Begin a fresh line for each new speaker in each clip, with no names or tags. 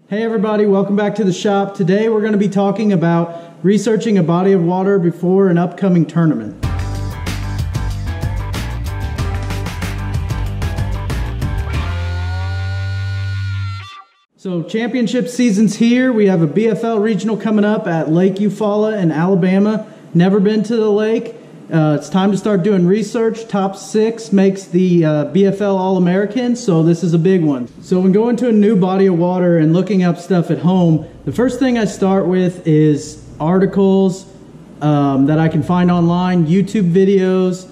Hey everybody, welcome back to the shop. Today we're going to be talking about researching a body of water before an upcoming tournament. So championship season's here. We have a BFL Regional coming up at Lake Eufaula in Alabama. Never been to the lake. It's time to start doing research. Top 6 makes the BFL All-American, so this is a big one. So when going to a new body of water and looking up stuff at home, the first thing I start with is articles that I can find online, YouTube videos,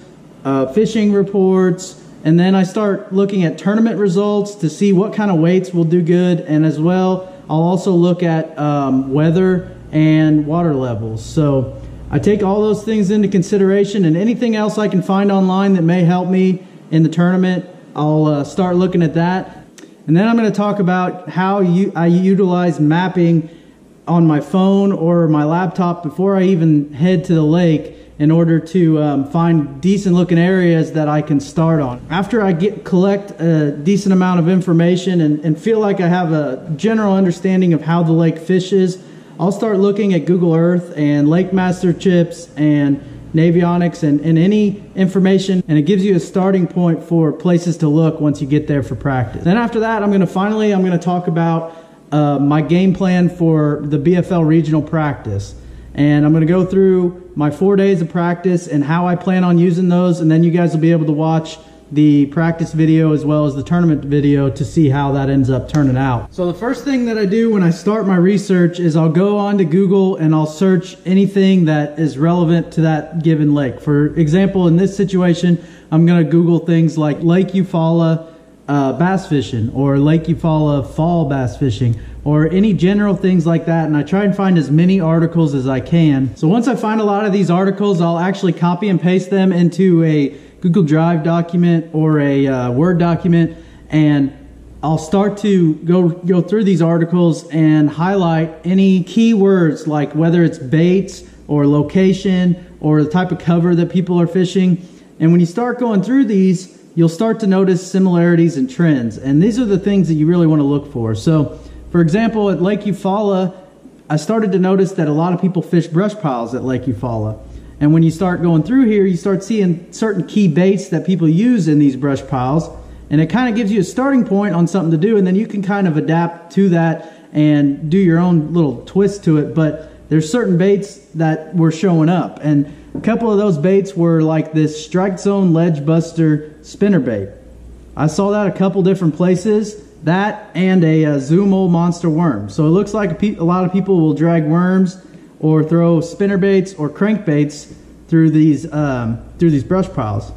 fishing reports, and then I start looking at tournament results to see what kind of weights will do good, and as well, I'll also look at weather and water levels. So I take all those things into consideration, and anything else I can find online that may help me in the tournament, I'll start looking at that. And then I'm going to talk about how I utilize mapping on my phone or my laptop before I even head to the lake in order to find decent looking areas that I can start on. After I collect a decent amount of information and feel like I have a general understanding of how the lake fishes, I'll start looking at Google Earth and Lake Master chips and Navionics and any information, and it gives you a starting point for places to look once you get there for practice. Then after that, I'm going to talk about my game plan for the BFL Regional practice. And I'm going to go through my 4 days of practice and how I plan on using those, and then you guys will be able to watch the practice video as well as the tournament video to see how that ends up turning out. So the first thing that I do when I start my research is I'll go on to Google and I'll search anything that is relevant to that given lake. For example, in this situation, I'm going to Google things like Lake Eufaula bass fishing, or Lake Eufaula fall bass fishing, or any general things like that, and I try and find as many articles as I can. So once I find a lot of these articles, I'll actually copy and paste them into a Google Drive document or a Word document, and I'll start to go through these articles and highlight any keywords, like whether it's baits or location or the type of cover that people are fishing. And when you start going through these, you'll start to notice similarities and trends, and these are the things that you really want to look for. So for example, at Lake Eufaula, I started to notice that a lot of people fish brush piles at Lake Eufaula. And when you start going through here, you start seeing certain key baits that people use in these brush piles, and it kind of gives you a starting point on something to do, and then you can kind of adapt to that and do your own little twist to it. But there's certain baits that were showing up, and a couple of those baits were like this Strike Zone Ledge Buster spinnerbait. I saw that a couple different places, that and a Zoom Old Monster worm. So it looks like a lot of people will drag worms or throw spinnerbaits or crankbaits through these brush piles.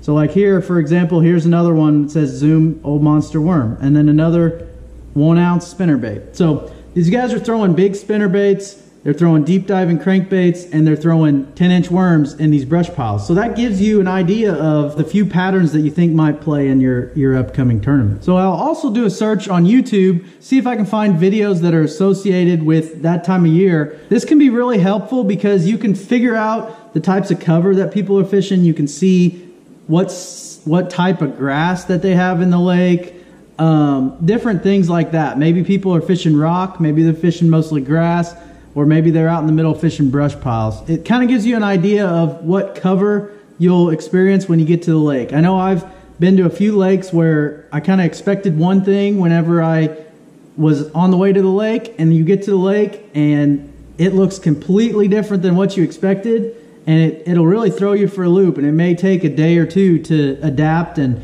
So like here, for example, here's another one that says Zoom Old Monster worm, and then another 1 ounce spinnerbait. So these guys are throwing big spinnerbaits, they're throwing deep diving crankbaits, and they're throwing 10-inch worms in these brush piles. So that gives you an idea of the few patterns that you think might play in your upcoming tournament. So I'll also do a search on YouTube, see if I can find videos that are associated with that time of year. This can be really helpful because you can figure out the types of cover that people are fishing. You can see what type of grass that they have in the lake, different things like that. Maybe people are fishing rock, maybe they're fishing mostly grass, or maybe they're out in the middle fishing brush piles. It kind of gives you an idea of what cover you'll experience when you get to the lake. I know I've been to a few lakes where I kind of expected one thing whenever I was on the way to the lake, and you get to the lake and it looks completely different than what you expected, and it'll really throw you for a loop, and it may take a day or two to adapt and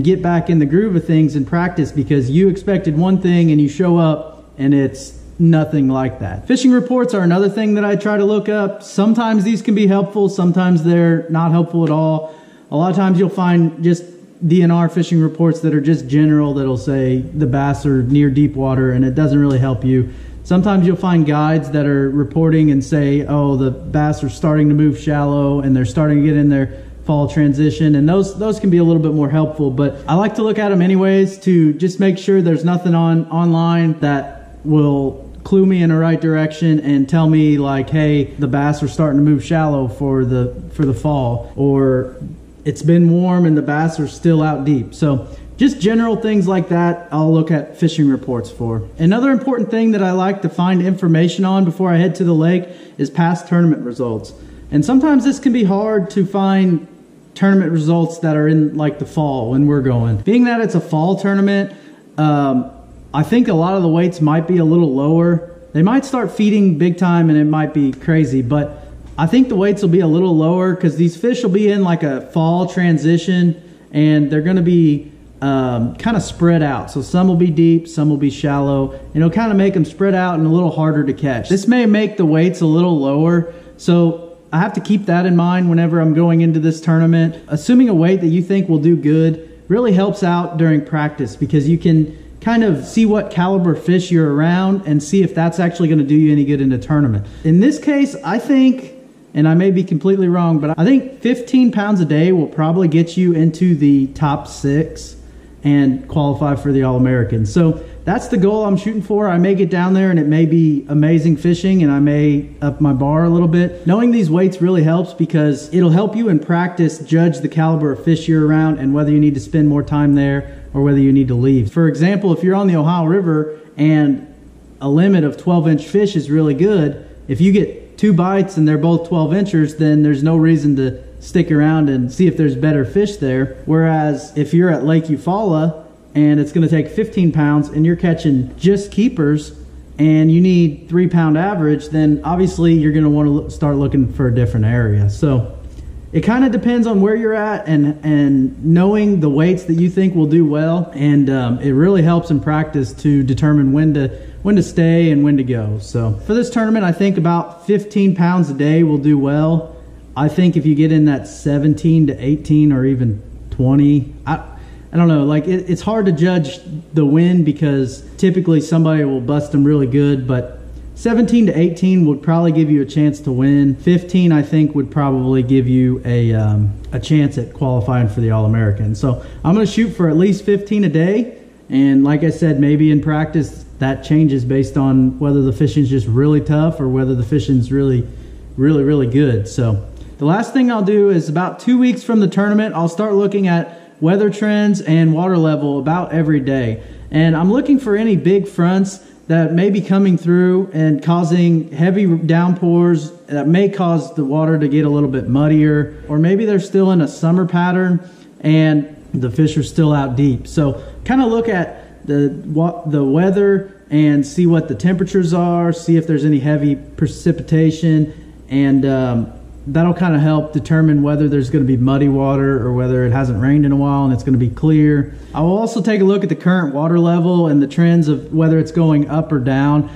get back in the groove of things and practice, because you expected one thing and you show up and it's nothing like that. Fishing reports are another thing that I try to look up. Sometimes these can be helpful, sometimes they're not helpful at all. A lot of times you'll find just DNR fishing reports that are just general, that'll say the bass are near deep water, and it doesn't really help you. Sometimes you'll find guides that are reporting and say, oh, the bass are starting to move shallow and they're starting to get in their fall transition, and those can be a little bit more helpful, but I like to look at them anyways to just make sure there's nothing online that will clue me in the right direction and tell me like, hey, the bass are starting to move shallow for the fall, or it's been warm and the bass are still out deep. So just general things like that, I'll look at fishing reports for. Another important thing that I like to find information on before I head to the lake is past tournament results. And sometimes this can be hard to find tournament results that are in like the fall when we're going. Being that it's a fall tournament, I think a lot of the weights might be a little lower. They might start feeding big time and it might be crazy, but I think the weights will be a little lower because these fish will be in like a fall transition and they're going to be kind of spread out. So some will be deep, some will be shallow, and it'll kind of make them spread out and a little harder to catch. This may make the weights a little lower, so I have to keep that in mind whenever I'm going into this tournament. Assuming a weight that you think will do good really helps out during practice because you can kind of see what caliber fish you're around and see if that's actually going to do you any good in the tournament. In this case, I think, and I may be completely wrong, but I think 15 pounds a day will probably get you into the top 6 and qualify for the All-American. So that's the goal I'm shooting for. I may get down there and it may be amazing fishing and I may up my bar a little bit. Knowing these weights really helps because it'll help you in practice judge the caliber of fish you're around and whether you need to spend more time there or whether you need to leave. For example, if you're on the Ohio River and a limit of 12-inch fish is really good, if you get 2 bites and they're both 12 inchers, then there's no reason to stick around and see if there's better fish there. Whereas if you're at Lake Eufaula and it's going to take 15 pounds and you're catching just keepers and you need 3-pound average, then obviously you're going to want to start looking for a different area. So it kind of depends on where you're at and knowing the weights that you think will do well, and it really helps in practice to determine when to stay and when to go. So for this tournament, I think about 15 pounds a day will do well. I think if you get in that 17 to 18 or even 20, I don't know, like it's hard to judge the win because typically somebody will bust them really good, but 17 to 18 would probably give you a chance to win. 15, I think, would probably give you a chance at qualifying for the All-American. So I'm going to shoot for at least 15 a day. And like I said, maybe in practice that changes based on whether the fishing's just really tough or whether the fishing's really good. So the last thing I'll do is about 2 weeks from the tournament, I'll start looking at weather trends and water level about every day. And I'm looking for any big fronts that may be coming through and causing heavy downpours that may cause the water to get a little bit muddier, or maybe they're still in a summer pattern and the fish are still out deep. So kind of look at the weather and see what the temperatures are, see if there's any heavy precipitation, and that'll kind of help determine whether there's going to be muddy water or whether it hasn't rained in a while and it's going to be clear. I will also take a look at the current water level and the trends of whether it's going up or down.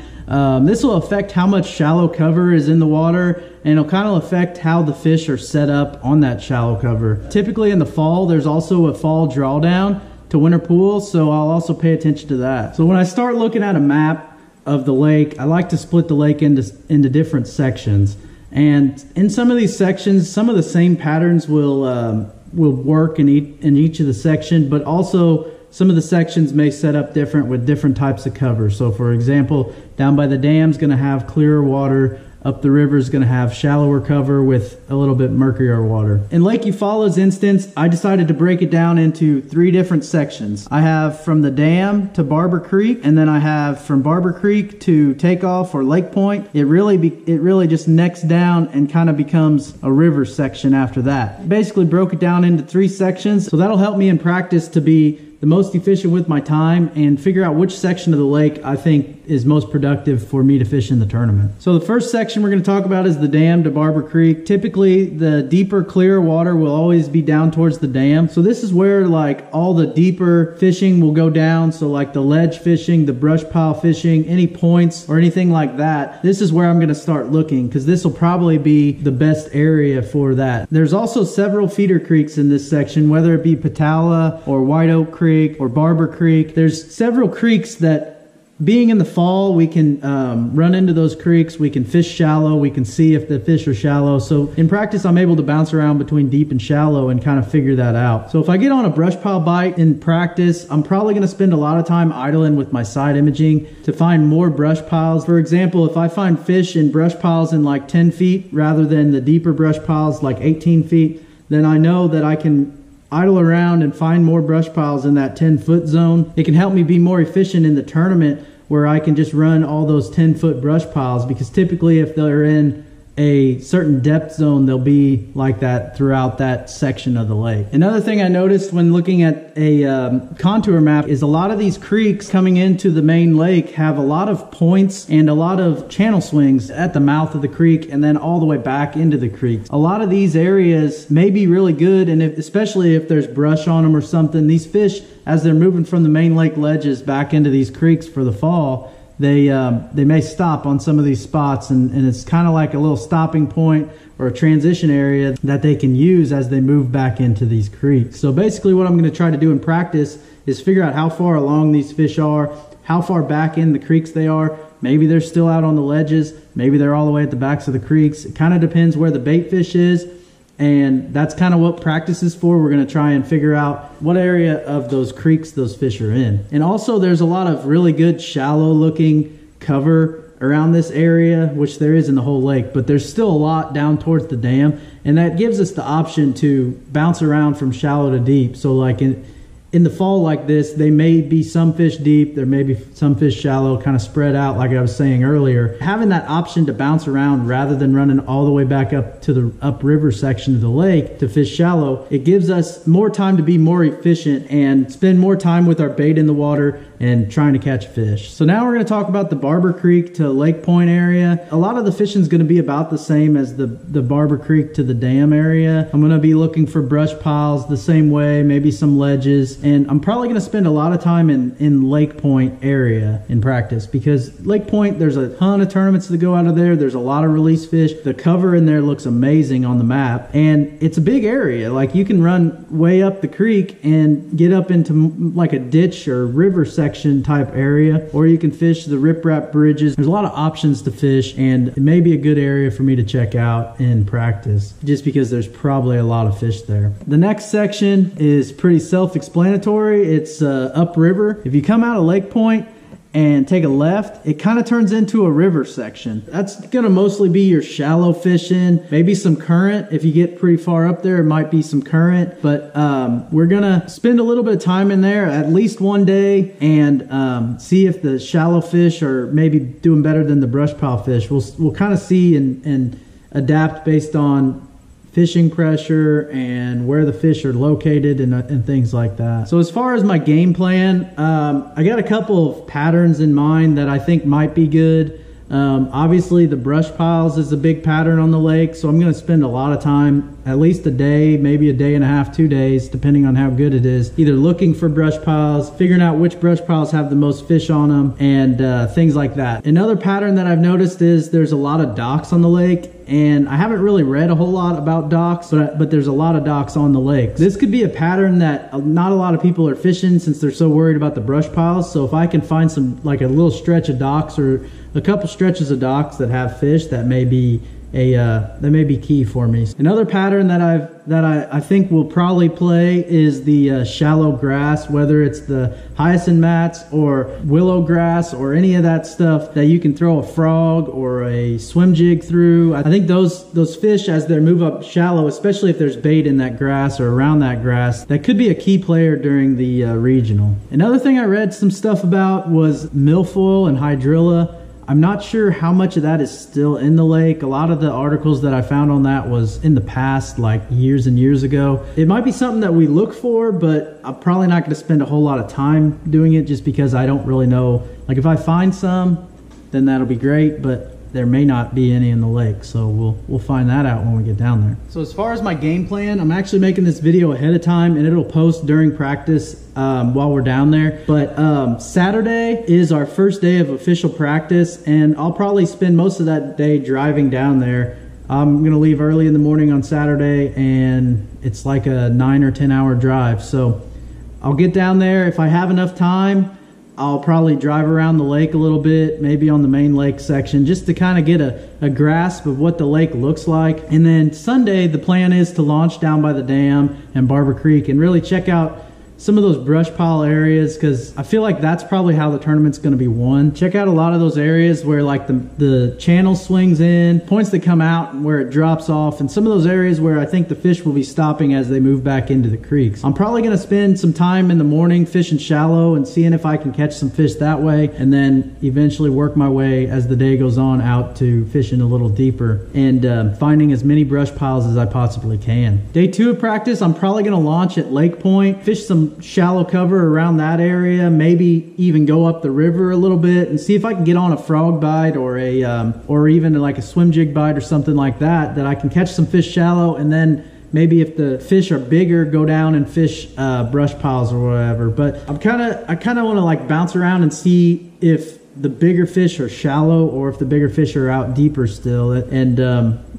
This will affect how much shallow cover is in the water, and it'll kind of affect how the fish are set up on that shallow cover. Typically in the fall, there's also a fall drawdown to winter pools, so I'll also pay attention to that. So when I start looking at a map of the lake, I like to split the lake into different sections. And in some of these sections, some of the same patterns will work in each of the sections, but also some of the sections may set up different with different types of cover. So for example, down by the dam is going to have clearer water. Up the river is going to have shallower cover with a little bit murkier water. In Lake Eufaula's instance, I decided to break it down into 3 different sections. I have from the dam to Barber Creek, and then I have from Barber Creek to Takeoff or Lake Point. It really just necks down and kind of becomes a river section after that. Basically broke it down into 3 sections, so that'll help me in practice to be the most efficient with my time and figure out which section of the lake I think is most productive for me to fish in the tournament. So the first section we're going to talk about is the dam to Barber Creek. Typically the deeper, clearer water will always be down towards the dam. So this is where like all the deeper fishing will go down. So like the ledge fishing, the brush pile fishing, any points or anything like that. This is where I'm going to start looking because this will probably be the best area for that. There's also several feeder creeks in this section, whether it be Patala or White Oak Creek or Barber Creek. There's several creeks that, being in the fall, we can run into those creeks, we can fish shallow, we can see if the fish are shallow. So in practice, I'm able to bounce around between deep and shallow and kind of figure that out. So if I get on a brush pile bite in practice, I'm probably going to spend a lot of time idling with my side imaging to find more brush piles. For example, if I find fish in brush piles in like 10 feet rather than the deeper brush piles like 18 feet, then I know that I can idle around and find more brush piles in that 10-foot zone. It can help me be more efficient in the tournament where I can just run all those 10-foot brush piles, because typically if they're in a certain depth zone, they'll be like that throughout that section of the lake. Another thing I noticed when looking at a contour map is a lot of these creeks coming into the main lake have a lot of points and a lot of channel swings at the mouth of the creek and then all the way back into the creek. A lot of these areas may be really good, and especially if there's brush on them or something, these fish, as they're moving from the main lake ledges back into these creeks for the fall, they may stop on some of these spots, and it's kind of like a little stopping point or a transition area that they can use as they move back into these creeks. So basically what I'm going to try to do in practice is figure out how far along these fish are, how far back in the creeks they are. Maybe they're still out on the ledges, maybe they're all the way at the backs of the creeks. It kind of depends where the bait fish is, and that's kind of what practice is for. We're going to try and figure out what area of those creeks those fish are in. And also there's a lot of really good shallow looking cover around this area, which there is in the whole lake, but there's still a lot down towards the dam, and that gives us the option to bounce around from shallow to deep. So like in the fall like this, they may be some fish deep, there may be some fish shallow, kind of spread out like I was saying earlier. Having that option to bounce around rather than running all the way back up to the upriver section of the lake to fish shallow, it gives us more time to be more efficient and spend more time with our bait in the water and trying to catch fish. So now we're going to talk about the Barber Creek to Lake Point area. A lot of the fishing is going to be about the same as the Barber Creek to the dam area. I'm going to be looking for brush piles the same way, maybe some ledges, and I'm probably going to spend a lot of time in Lake Point area in practice, because Lake Point, there's a ton of tournaments that go out of there. There's a lot of release fish. The cover in there looks amazing on the map, and it's a big area. Like, you can run way up the creek and get up into like a ditch or river section type area, or you can fish the riprap bridges. There's a lot of options to fish, and it may be a good area for me to check out in practice, just because there's probably a lot of fish there. The next section is pretty self-explanatory. It's upriver. If you come out of Lake Point and take a left, it kind of turns into a river section. That's gonna mostly be your shallow fishing, maybe some current. If you get pretty far up there, it might be some current, but we're gonna spend a little bit of time in there at least one day and see if the shallow fish are maybe doing better than the brush pile fish. We'll kind of see and adapt based on fishing pressure and where the fish are located and things like that. So as far as my game plan, I got a couple of patterns in mind that I think might be good. Obviously the brush piles is a big pattern on the lake, so I'm going to spend a lot of time, at least a day, maybe a day and a half, 2 days, depending on how good it is, either looking for brush piles, figuring out which brush piles have the most fish on them, and things like that. Another pattern that I've noticed is there's a lot of docks on the lake, and I haven't really read a whole lot about docks, but there's a lot of docks on the lake. This could be a pattern that not a lot of people are fishing since they're so worried about the brush piles. So if I can find some, like a little stretch of docks or a couple stretches of docks that have fish, that may be key for me. Another pattern that I think will probably play is the shallow grass, whether it's the hyacinth mats or willow grass or any of that stuff that you can throw a frog or a swim jig through. I think those fish, as they move up shallow, especially if there's bait in that grass or around that grass, that could be a key player during the regional. Another thing I read some stuff about was milfoil and hydrilla. I'm not sure how much of that is still in the lake. A lot of the articles that I found on that was in the past, like years and years ago. It might be something that we look for, but I'm probably not going to spend a whole lot of time doing it, just because I don't really know. Like, if I find some, then that'll be great, but there may not be any in the lake, so we'll find that out when we get down there. So as far as my game plan, I'm actually making this video ahead of time, and it'll post during practice while we're down there. But Saturday is our first day of official practice, and I'll probably spend most of that day driving down there. I'm gonna leave early in the morning on Saturday, and it's like a 9 or 10 hour drive. So I'll get down there. If I have enough time, I'll probably drive around the lake a little bit, maybe on the main lake section, just to kind of get a grasp of what the lake looks like. And then Sunday, the plan is to launch down by the dam and Barber Creek and really check out some of those brush pile areas, because I feel like that's probably how the tournament's going to be won. Check out a lot of those areas where like the channel swings in, points that come out, and where it drops off, and some of those areas where I think the fish will be stopping as they move back into the creeks. I'm probably going to spend some time in the morning fishing shallow and seeing if I can catch some fish that way, and then eventually work my way as the day goes on out to fishing a little deeper and finding as many brush piles as I possibly can. Day 2 of practice, I'm probably going to launch at Lake Point, fish some shallow cover around that area, maybe even go up the river a little bit and see if I can get on a frog bite or a or even like a swim jig bite or something like that I can catch some fish shallow, and then maybe if the fish are bigger, go down and fish brush piles or whatever. But I kind of want to like bounce around and see if the bigger fish are shallow or if the bigger fish are out deeper still, and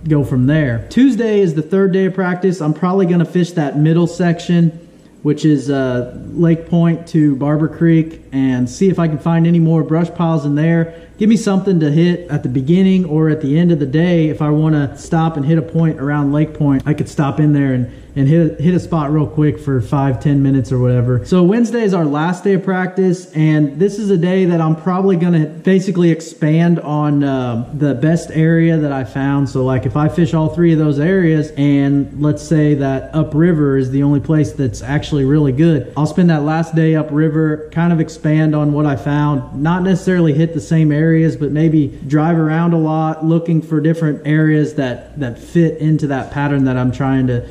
go from there. Tuesday is the 3rd day of practice. I'm probably going to fish that middle section, which is Lake Point to Barber Creek, and see if I can find any more brush piles in there. Give me something to hit at the beginning or at the end of the day. If I want to stop and hit a point around Lake Point, I could stop in there and hit a spot real quick for 5-10 minutes or whatever. So Wednesday is our last day of practice, and this is a day that I'm probably going to basically expand on the best area that I found. So like if I fish all 3 of those areas, and let's say that upriver is the only place that's actually really good, I'll spend that last day upriver, kind of expand on what I found, not necessarily hit the same areas, but maybe drive around a lot looking for different areas that fit into that pattern that I'm trying to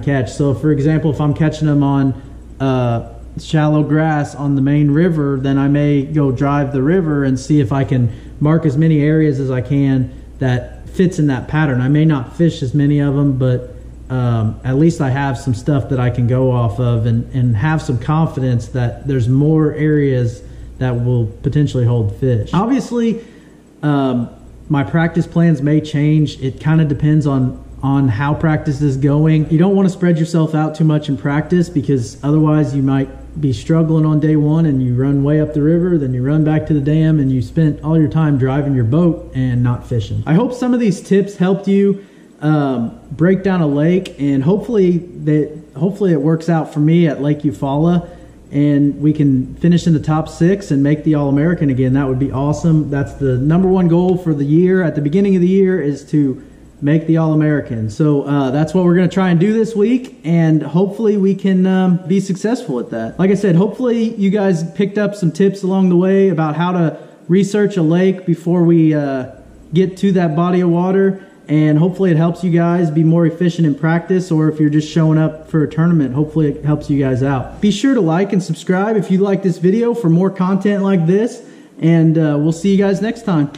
catch. So for example, if I'm catching them on shallow grass on the main river, then I may go drive the river and see if I can mark as many areas as I can that fits in that pattern. I may not fish as many of them, but at least I have some stuff that I can go off of and have some confidence that there's more areas that will potentially hold fish. Obviously, my practice plans may change. It kind of depends on how practice is going. You don't want to spread yourself out too much in practice, because otherwise you might be struggling on day 1 and you run way up the river, then you run back to the dam and you spent all your time driving your boat and not fishing. I hope some of these tips helped you break down a lake, and hopefully it works out for me at Lake Eufaula and we can finish in the top 6 and make the All-American again. That would be awesome. That's the #1 goal for the year. At the beginning of the year is to make the All-American. So that's what we're going to try and do this week, and hopefully we can be successful at that. Like I said, hopefully you guys picked up some tips along the way about how to research a lake before we get to that body of water, and hopefully it helps you guys be more efficient in practice, or if you're just showing up for a tournament, hopefully it helps you guys out. Be sure to like and subscribe if you like this video for more content like this, and we'll see you guys next time.